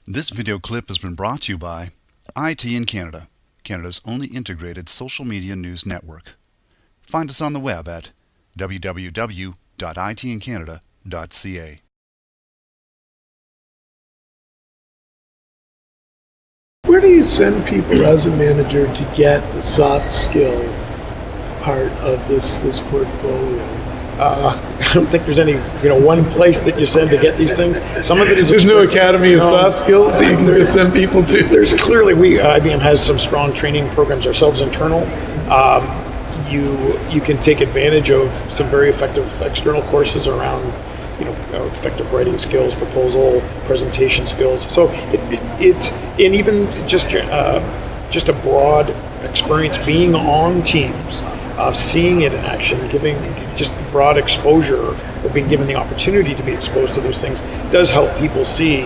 This video clip has been brought to you by IT in Canada, Canada's only integrated social media news network. Find us on the web at www.itincanada.ca. Where do you send people as a manager to get the soft skill part of this portfolio? I don't think there's any, one place that you send to get these things. Some of it is there's no academy of soft skills that you can just send people to. There's clearly IBM has some strong training programs ourselves internal. You can take advantage of some very effective external courses around effective writing skills, proposal, presentation skills. So and even just a broad experience being on teams. Seeing it in action, giving just broad exposure, or being given the opportunity to be exposed to those things does help people see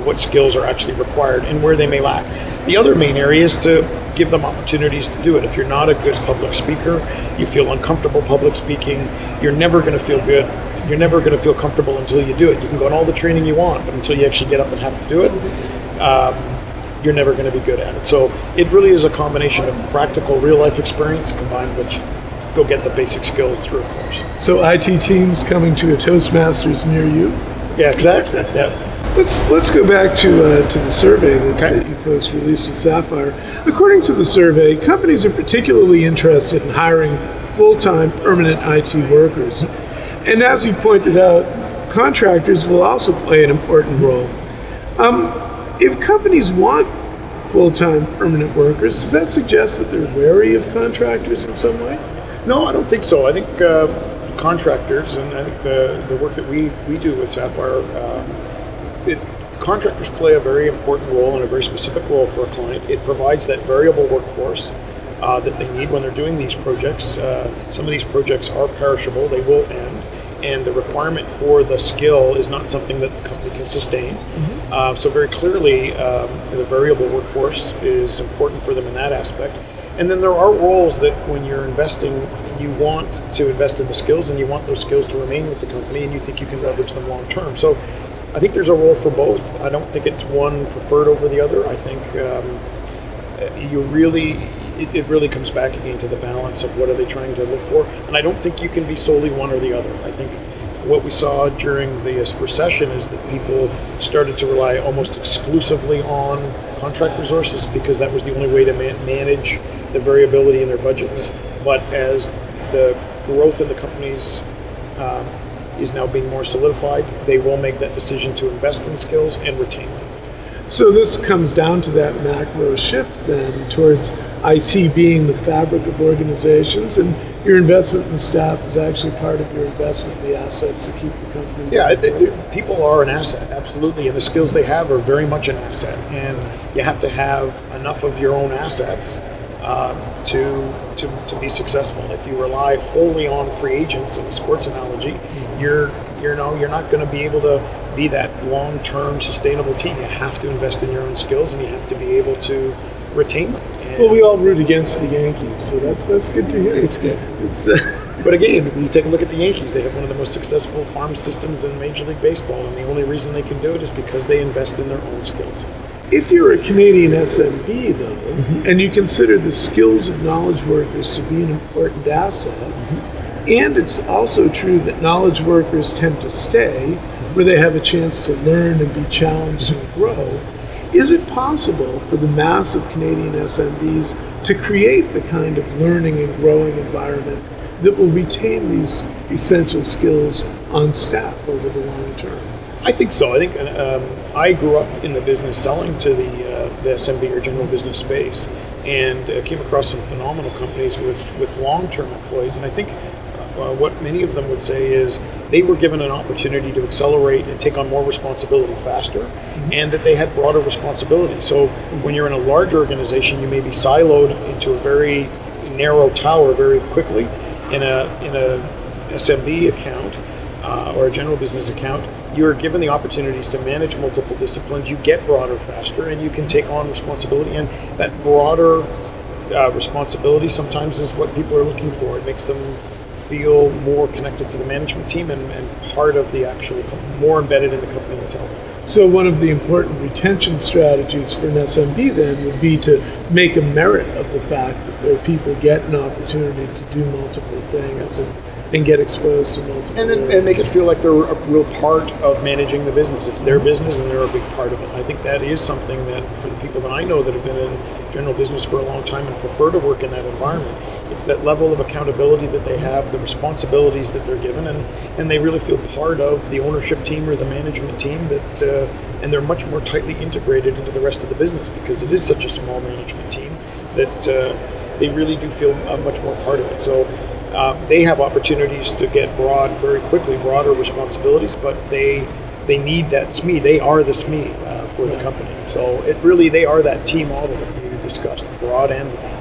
what skills are actually required and where they may lack. The other main area is to give them opportunities to do it. If you're not a good public speaker, you feel uncomfortable public speaking, you're never going to feel good. You're never going to feel comfortable until you do it. You can go on all the training you want, but until you actually get up and have to do it, you're never going to be good at it. So it really is a combination of practical real-life experience combined with go get the basic skills through a course. So IT teams coming to a Toastmasters near you? Yeah, exactly. Yeah. Let's go back to the survey that you folks released at Sapphire. According to the survey, companies are particularly interested in hiring full-time permanent IT workers. And as you pointed out, contractors will also play an important role. If companies want full-time permanent workers, does that suggest that they're wary of contractors in some way? No, I don't think so. I think contractors, and I think the work that we do with Sapphire, contractors play a very important role and a very specific role for a client. It provides that variable workforce that they need when they're doing these projects. Some of these projects are perishable, they will end, and the requirement for the skill is not something that the company can sustain. Mm-hmm. So very clearly, the variable workforce is important for them in that aspect. And then there are roles that when you're investing, you want to invest in the skills and you want those skills to remain with the company and you think you can leverage them long term. So I think there's a role for both. I don't think it's one preferred over the other. I think it really comes back again to the balance of what are they trying to look for. And I don't think you can be solely one or the other. I think what we saw during the recession is that people started to rely almost exclusively on contract resources because that was the only way to manage the variability in their budgets. But as the growth in the companies is now being more solidified, they will make that decision to invest in skills and retain them. So this comes down to that macro shift then towards IT being the fabric of organizations, and your investment in staff is actually part of your investment in the assets to keep the company. Yeah, people are an asset, absolutely, and the skills they have are very much an asset, and you have to have enough of your own assets to be successful. If you rely wholly on free agents in a sports analogy, you're not going to be able to be that long-term sustainable team. You have to invest in your own skills and you have to be able to retain them. Well, we all root against the Yankees, so that's good to hear. It's good. But again, when you take a look at the Yankees, they have one of the most successful farm systems in Major League Baseball, and the only reason they can do it is because they invest in their own skills. If you're a Canadian SMB, though, and you consider the skills of knowledge workers to be an important asset, and it's also true that knowledge workers tend to stay where they have a chance to learn and be challenged and grow, is it possible for the mass of Canadian SMBs to create the kind of learning and growing environment that will retain these essential skills on staff over the long term? I think so. I think I grew up in the business selling to the SMB or general business space, and came across some phenomenal companies with long-term employees. And I think what many of them would say is they were given an opportunity to accelerate and take on more responsibility faster, and that they had broader responsibility. So when you're in a large organization, you may be siloed into a very narrow tower very quickly. In a SMB account or a general business account, you're given the opportunities to manage multiple disciplines. You get broader faster, and you can take on responsibility. And that broader responsibility sometimes is what people are looking for. It makes them feel more connected to the management team and part of the actual company, more embedded in the company itself. So one of the important retention strategies for an SMB then would be to make a merit of the fact that there are people get an opportunity to do multiple things and get exposed to multiple and make it feel like they're a real part of managing the business. It's their business and they're a big part of it. I think that is something that for the people that I know that have been in general business for a long time and prefer to work in that environment, it's that level of accountability that they have, the responsibilities that they're given, and they really feel part of the ownership team or the management team that and they're much more tightly integrated into the rest of the business because it is such a small management team that they really do feel much more part of it. So they have opportunities to get broader responsibilities, but they need that SME. They are the SME for the company. So they are that team model that you discussed, broad and the deep.